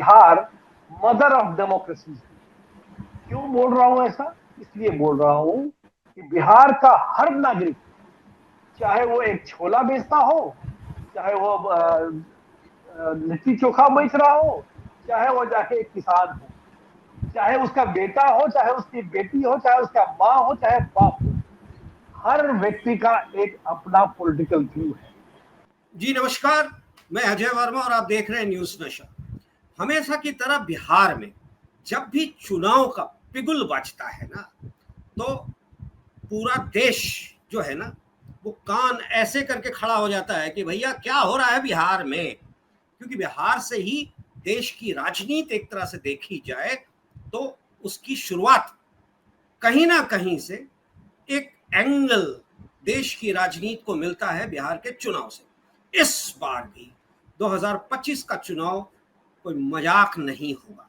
Bihar mother of democracy है। क्यों बोल रहा हूं ऐसा? इसलिए बोल रहा हूं कि बिहार का हर नागरिक, चाहे वो एक छोला बेचता हो, चाहे वो लिट्टी चोखा बेच रहा हो, चाहे वो जाके एक किसान हो, चाहे उसका बेटा हो, चाहे उसकी बेटी हो, चाहे उसका माँ हो, चाहे बाप हो, हर व्यक्ति का एक अपना पॉलिटिकल व्यू है। जी नमस्कार, मैं अजय वर्मा और आप देख रहे हैं न्यूज नशा। हमेशा की तरह बिहार में जब भी चुनाव का पिगुल बजता है ना, तो पूरा देश जो है ना, वो कान ऐसे करके खड़ा हो जाता है कि भैया क्या हो रहा है बिहार में। क्योंकि बिहार से ही देश की राजनीति एक तरह से देखी जाए तो उसकी शुरुआत कहीं ना कहीं से एक एंगल देश की राजनीति को मिलता है बिहार के चुनाव से। इस बार भी 2025 का चुनाव कोई मजाक नहीं होगा।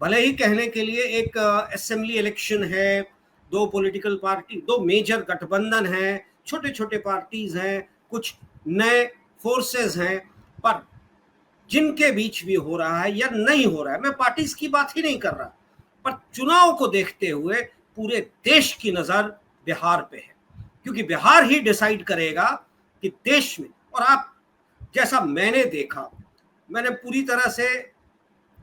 भले ही कहने के लिए एक असेंबली इलेक्शन है, दो पॉलिटिकल पार्टी, दो मेजर गठबंधन हैं, छोटे छोटे पार्टीज हैं, कुछ नए फोर्सेस हैं, पर जिनके बीच भी हो रहा है या नहीं हो रहा है, मैं पार्टीज की बात ही नहीं कर रहा, पर चुनाव को देखते हुए पूरे देश की नजर बिहार पे है। क्योंकि बिहार ही डिसाइड करेगा कि देश में, और आप जैसा मैंने देखा, मैंने पूरी तरह से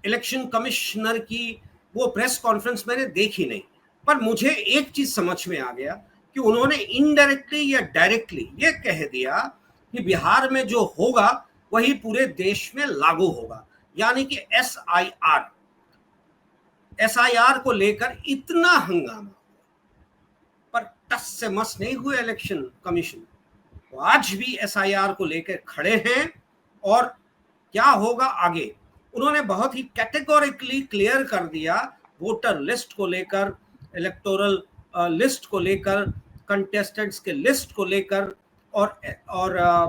इलेक्शन कमिश्नर की वो प्रेस कॉन्फ्रेंस मैंने देखी नहीं, पर मुझे एक चीज समझ में आ गया कि उन्होंने इनडायरेक्टली या डायरेक्टली ये कह दिया कि बिहार में जो होगा वही पूरे देश में लागू होगा। यानी कि एसआईआर को लेकर इतना हंगामा, पर टस से मस नहीं हुए इलेक्शन कमीशन। तो आज भी एसआईआर को लेकर खड़े हैं। और क्या होगा आगे, उन्होंने बहुत ही कैटेगोरिकली क्लियर कर दिया, वोटर लिस्ट को लेकर, इलेक्टोरल लिस्ट को लेकर, कंटेस्टेंट्स के लिस्ट को लेकर और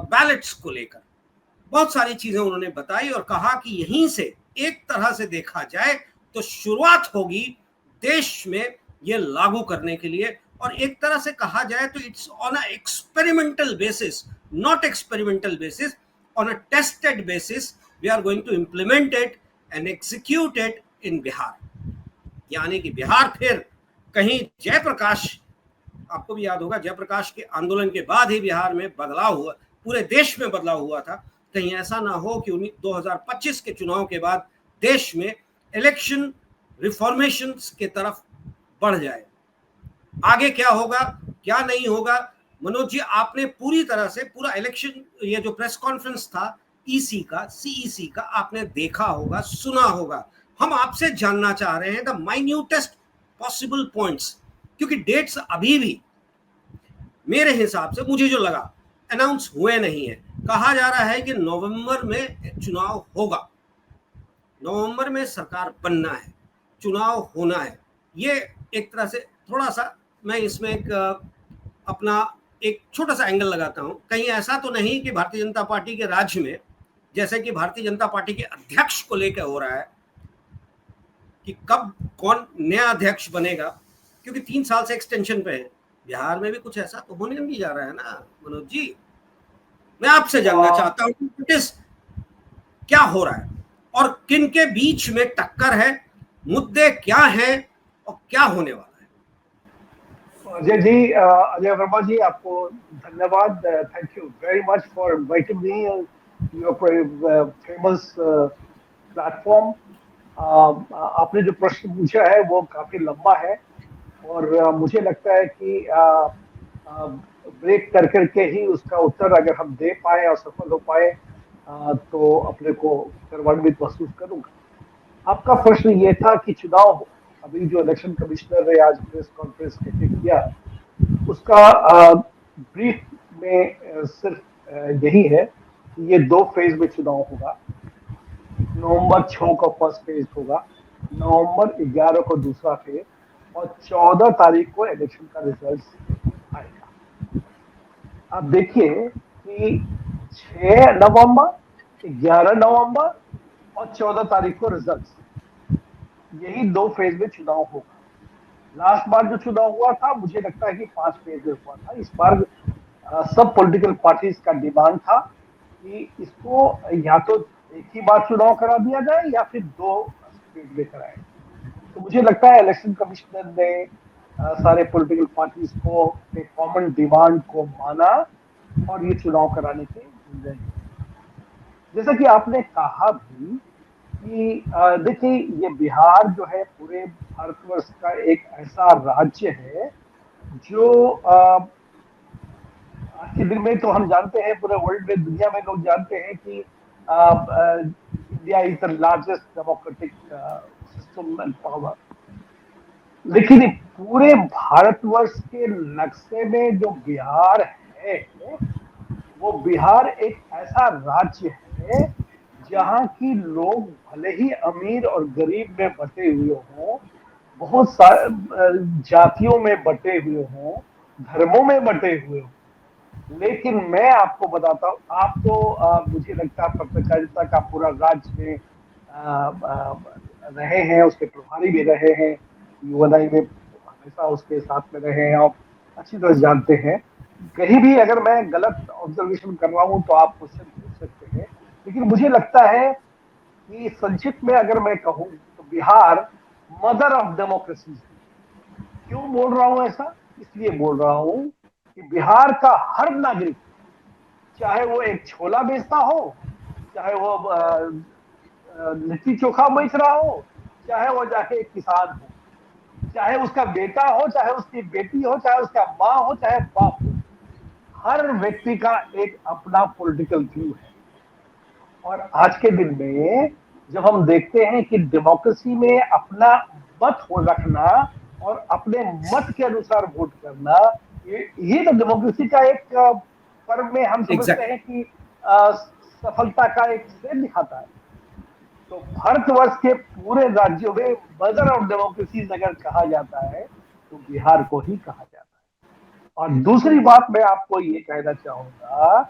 बैलेट्स को लेकर बहुत सारी चीजें उन्होंने बताई और कहा कि यहीं से एक तरह से देखा जाए तो शुरुआत होगी देश में ये लागू करने के लिए। और एक तरह से कहा जाए तो it's on a experimental basis, not experimental basis, on a tested basis we are going to implement it and execute it in Bihar. यानी कि बिहार फिर कहीं जयप्रकाश, आपको भी याद होगा जयप्रकाश के आंदोलन के बाद ही बिहार में बदलाव हुआ, पूरे देश में बदलाव हुआ था। कहीं ऐसा ना हो कि 2025 के चुनाव के बाद देश में इलेक्शन रिफॉर्मेशन के तरफ बढ़ जाए। आगे क्या होगा क्या नहीं होगा, मनोज जी आपने पूरी तरह से पूरा इलेक्शन, ये जो प्रेस कॉन्फ्रेंस था ईसी का, सीईसी का, आपने देखा होगा, सुना होगा। हम आपसे जानना चाह रहे हैं द माइन्यूटेस्ट पॉसिबल पॉइंट्स, क्योंकि डेट्स अभी भी मेरे हिसाब से, मुझे जो लगा, अनाउंस हुए नहीं है। कहा जा रहा है कि नवंबर में चुनाव होगा, नवंबर में सरकार बनना है, चुनाव होना है। ये एक तरह से थोड़ा सा मैं इसमें अपना एक छोटा सा एंगल लगाता हूं। कहीं ऐसा तो नहीं कि भारतीय जनता पार्टी के राज्य में, जैसे कि भारतीय जनता पार्टी के अध्यक्ष को लेकर हो रहा है कि कब कौन नया अध्यक्ष बनेगा, क्योंकि 3 साल से एक्सटेंशन पे है, बिहार में भी कुछ ऐसा तो होने नहीं जा रहा है ना मनोज जी। मैं आपसे जानना चाहता हूँ क्या हो रहा है और किन के बीच में टक्कर है, मुद्दे क्या हैं और क्या होने वाला है। अजय जी, अजय वर्मा जी, आपको धन्यवाद। Thank you very much for inviting me your famous platform. आपने जो प्रश्न पूछा है वो काफी लंबा है और मुझे लगता है कि ब्रेक कर करके ही उसका उत्तर अगर हम दे पाए और सफल हो पाए तो अपने को गर्वान्वित महसूस करूंगा। आपका प्रश्न ये था कि चुनाव, अभी जो इलेक्शन कमिश्नर ने आज प्रेस कॉन्फ्रेंस किया, उसका ब्रीफ में सिर्फ यही है कि ये 2 फेज में चुनाव होगा। नवंबर 6 को फर्स्ट फेज होगा, नवंबर 11 को दूसरा फेज और 14 तारीख को इलेक्शन का रिजल्ट आएगा। आप देखिए कि 6 नवंबर, 11 नवंबर और 14 तारीख को रिजल्ट, यही 2 फेज में चुनाव होगा। लास्ट बार जो चुनाव हुआ था, मुझे लगता है कि 5 फेज में हुआ था। इस बार सब पॉलिटिकल पार्टीज का डिमांड था कि इसको या तो एक ही बार चुनाव करा दिया जाए या फिर 2 स्टेट में कराए। तो मुझे लगता है इलेक्शन कमिश्नर ने सारे पॉलिटिकल पार्टीज को एक कॉमन डिमांड को माना और ये चुनाव कराने के निर्णय लिए। जैसा कि आपने कहा भी कि देखिए ये बिहार जो है पूरे भारतवर्ष का एक ऐसा राज्य है जो आज के दिन में तो हम जानते हैं, पूरे वर्ल्ड में, दुनिया में लोग जानते हैं कि India is the largest democratic system and power. लेकिन पूरे भारतवर्ष के नक्शे में जो बिहार है, वो बिहार एक ऐसा राज्य है जहाँ की लोग भले ही अमीर और गरीब में बटे हुए हों, बहुत सारे जातियों में बटे हुए हों, धर्मों में बटे हुए हों, लेकिन मैं आपको बताता हूँ, आप तो मुझे लगता है पत्रकारिता का पूरा राज्य में रहे हैं, उसके प्रभारी भी रहे हैं, यूएनआई में हमेशा उसके साथ में रहे हैं और अच्छी तरह जानते हैं। कहीं भी अगर मैं गलत ऑब्जर्वेशन कर रहा हूं तो आप क्वेश्चन पूछ सकते हैं, लेकिन मुझे लगता है कि संक्षिप्त में अगर मैं कहूं तो बिहार मदर ऑफ डेमोक्रेसी। क्यों बोल रहा हूं ऐसा? इसलिए बोल रहा हूं कि बिहार का हर नागरिक, चाहे वो एक छोला बेचता हो, चाहे वो लिट्टी चोखा बेच रहा हो, चाहे वो जाके एक किसान हो, चाहे उसका बेटा हो, चाहे उसकी बेटी हो, चाहे उसका माँ हो, चाहे बाप हो, हर व्यक्ति का एक अपना पॉलिटिकल व्यू है। और आज के दिन में जब हम देखते हैं कि डेमोक्रेसी में अपना मत हो रखना और अपने मत के अनुसार वोट करना, ये तो डेमोक्रेसी का एक पर्व में हम समझते एग्जैक्ट हैं कि सफलता का एक श्रेय दिखाता है। तो भारतवर्ष के पूरे राज्यों में मदर ऑफ डेमोक्रेसी अगर कहा जाता है तो बिहार को ही कहा जाता है। और दूसरी बात मैं आपको ये कहना चाहूंगा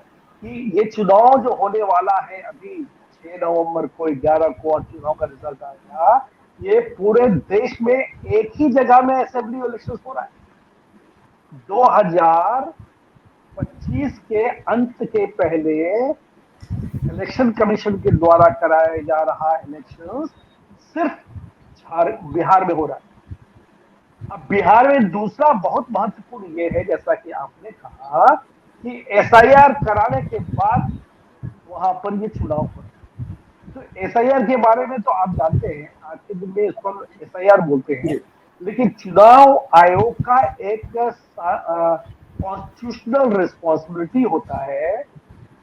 कि ये चुनाव जो होने वाला है अभी 6 नवंबर को, 11 को और चुनाव का रिजल्ट आएगा, ये पूरे देश में एक ही जगह में असेंबली इलेक्शन हो रहा है। 2025 के अंत के पहले इलेक्शन कमीशन के द्वारा कराया जा रहा इलेक्शन सिर्फ बिहार में हो रहा है। अब बिहार में दूसरा बहुत महत्वपूर्ण ये है, जैसा कि आपने कहा कि एसआईआर कराने के बाद वहां पर ये चुनाव हो रहा है। तो एसआईआर के बारे में तो आप जानते हैं, आज के दिन में इसको एसआईआर बोलते हैं, लेकिन चुनाव आयोग का एक कॉन्स्टिट्यूशनल रिस्पॉन्सिबिलिटी होता है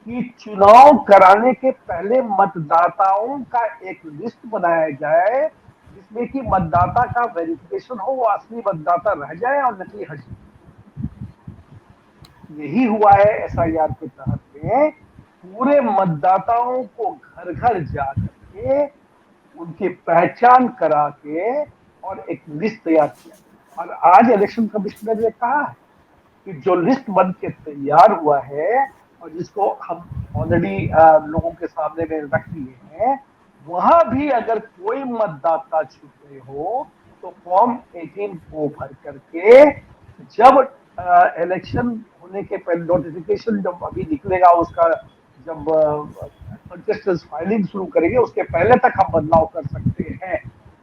कि चुनाव कराने के पहले मतदाताओं का एक लिस्ट बनाया जाए जिसमें कि मतदाता का वेरिफिकेशन हो, वो असली मतदाता रह जाए और नकली हट जाए। यही हुआ है एसआईआर के तहत में। पूरे मतदाताओं को घर घर जा करके उनकी पहचान करा के और एक लिस्ट तैयार किया। और आज इलेक्शन कमिश्नर ने कहा है कि जो लिस्ट बन के तैयार हुआ है और जिसको हम ऑलरेडी लोगों के सामने में रख दिए हैं, वहां भी अगर कोई मतदाता छूट गए हो तो फॉर्म 18 को भर करके जब इलेक्शन होने के पहले नोटिफिकेशन जब अभी निकलेगा, उसका जब कंटेस्टेंट फाइलिंग शुरू करेंगे उसके पहले तक हम बदलाव कर सकते हैं।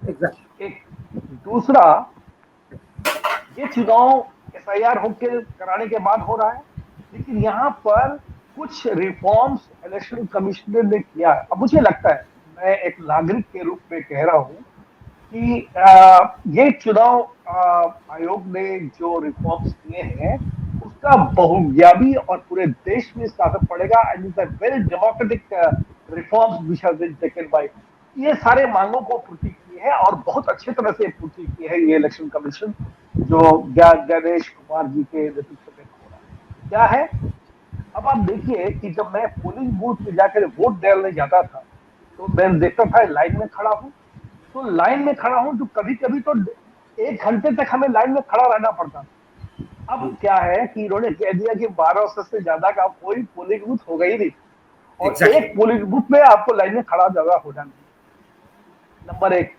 एग्जैक्ट एक दूसरा, ये चुनाव एसआईआर होके कराने के बाद हो रहा है, लेकिन यहाँ पर कुछ रिफॉर्म्स इलेक्शन कमिश्नर ने किया है। अब मुझे लगता है, मैं एक नागरिक के रूप में कह रहा हूँ कि ये चुनाव आयोग ने जो रिफॉर्म्स किए हैं उसका बहुव्यापी और पूरे देश में इसका असर पड़ेगा। And is a very democratic reforms which have been taken by, ये सारे मांगों को पूर्ति की है और बहुत अच्छी तरह से पूर्ति की है ये इलेक्शन कमीशन जो गणेश कुमार जी के नेतृत्व में हो रहा है। क्या है, अब आप देखिए कि जब मैं पोलिंग बूथ में जाकर वोट डालने जाता था तो मैं देखता था लाइन में खड़ा हूं, तो लाइन में खड़ा हूं तो कभी कभी तो 1 घंटे तक हमें लाइन में खड़ा रहना पड़ता था। अब क्या है कि इन्होंने कह दिया कि 1200 से ज्यादा का कोई पोलिंग बूथ होगा ही नहीं, और एग्जैक्टली एक पोलिंग बूथ में आपको लाइन में खड़ा ज्यादा होना नहीं। नंबर एक,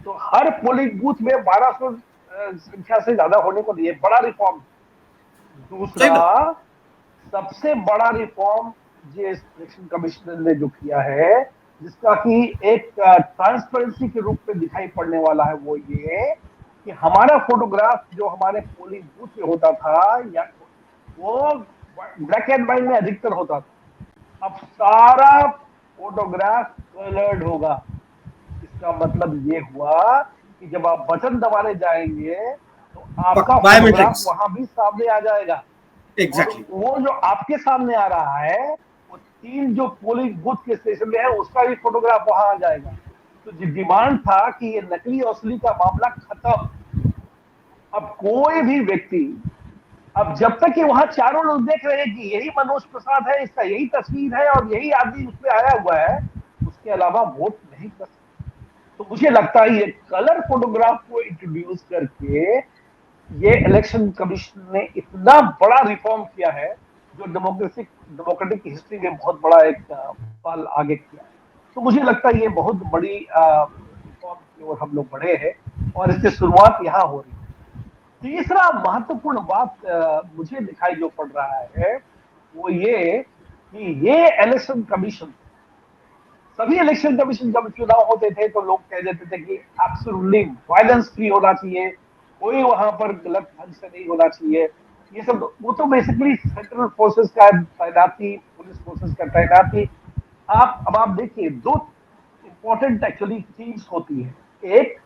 तो हर पोलिंग बूथ में 1200 संख्या से ज्यादा होने को नहीं है, बड़ा रिफॉर्म। सही दूसरा, बात सबसे बड़ा रिफॉर्म जो इलेक्शन कमिश्नर ने जो किया है जिसका कि एक ट्रांसपेरेंसी के रूप में दिखाई पड़ने वाला है, वो ये कि हमारा फोटोग्राफ जो हमारे पोलिंग बूथ पे होता था, या वो ब्लैक एंड व्हाइट में अधिकतर होता था, अब सारा फोटोग्राफ कलर्ड होगा। इसका मतलब ये हुआ कि जब आप बटन दबाने जाएंगे तो आपका फोटोग्राफ बायोमेट्रिक्स, वहां भी सामने आ जाएगा। और एग्जैक्टली। वो जो आपके सामने आ रहा है, वो 3 जो पोलिंग बूथ के स्टेशन में है, उसका भी फोटोग्राफ वहां आ जाएगा। तो जो डिमांड था कि ये नकली असली का मामला खत्म। अब कोई भी व्यक्ति, अब जब तक कि वहां चारों लोग देख रहे हैं कि यही मनोज प्रसाद है, इसका यही तस्वीर है और यही आदमी उसमें आया हुआ है, उसके अलावा वोट नहीं कर सकते। तो मुझे लगता है ये कलर फोटोग्राफ को इंट्रोड्यूस करके ये इलेक्शन कमीशन ने इतना बड़ा रिफॉर्म किया है, जो डेमोक्रेटिक हिस्ट्री में बहुत बड़ा एक पल आगे किया है। तो मुझे लगता है ये बहुत बड़ी रिफॉर्म की ओर हम लोग बढ़े हैं, और इसकी शुरुआत यहाँ हो रही है। तीसरा महत्वपूर्ण बात मुझे दिखाई जो पड़ रहा है, वो ये कि ये इलेक्शन कमीशन, सभी इलेक्शन कमीशन जब चुनाव होते थे तो लोग कह देते थे कि एब्सोल्युटली वायलेंस फ्री होना चाहिए, कोई वहां पर गलत ढंग से नहीं होना चाहिए। ये सब वो तो बेसिकली सेंट्रल फोर्सेस का तैनाती, पुलिस फोर्सेस का तैनाती। अब आप देखिए, दो इंपॉर्टेंट एक्चुअली चीज होती है। एक,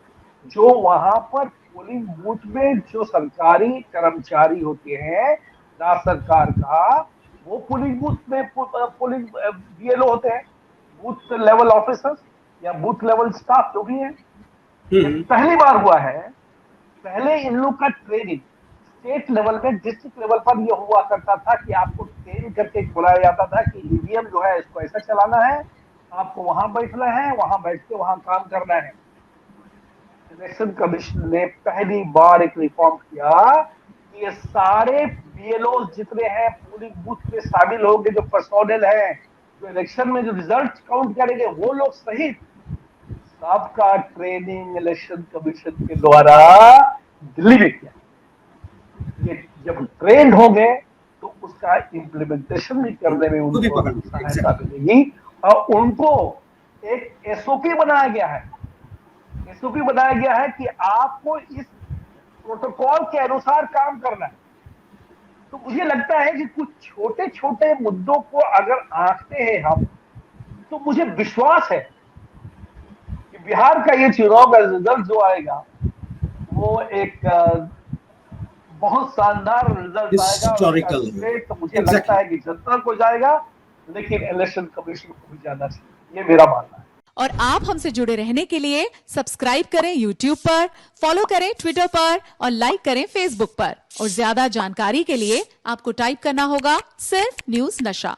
जो वहां पर पोलिंग बूथ में जो सरकारी कर्मचारी होते हैं राज्य सरकार का, वो पोलिंग बूथ में पोलिंग बीएलओ होते हैं, बूथ लेवल ऑफिसर्स या बूथ लेवल स्टाफ जो भी है। ये पहली बार हुआ है। पहले इन लोग का ट्रेनिंग स्टेट लेवल में, डिस्ट्रिक्ट लेवल पर ये हुआ करता था कि आपको ट्रेन करके बुलाया जाता था कि ईवीएम जो है इसको ऐसा चलाना है, आपको वहां बैठना है, वहां बैठ के वहां काम करना है। इलेक्शन कमीशन ने पहली बार एक रिफॉर्म किया कि ये सारे बीएलओ जितने हैं पोलिंग बूथ में शामिल होंगे, जो पर्सोनल है, जो इलेक्शन में जो रिजल्ट काउंट करेंगे, वो लोग सहित सबका ट्रेनिंग इलेक्शन कमीशन के द्वारा दिल्ली में किया। ये जब ट्रेंड हो गए तो उसका इम्प्लीमेंटेशन भी करने में उनको सहायता मिलेगी। और उनको एक एसओपी बनाया गया है, एसओपी बनाया गया है कि आपको इस प्रोटोकॉल के अनुसार काम करना है। तो मुझे लगता है कि कुछ छोटे छोटे मुद्दों को अगर आंकते हैं हम, तो मुझे विश्वास है कि बिहार का ये चुनाव का रिजल्ट जो आएगा, वो एक बहुत शानदार रिजल्ट आएगा। तो मुझे लगता है कि जनता को जाएगा, लेकिन इलेक्शन कमीशन को भी जाना चाहिए, ये मेरा मानना है। और आप हमसे जुड़े रहने के लिए सब्सक्राइब करें YouTube पर, फॉलो करें Twitter पर और लाइक करें Facebook पर। और ज्यादा जानकारी के लिए आपको टाइप करना होगा सिर्फ न्यूज नशा।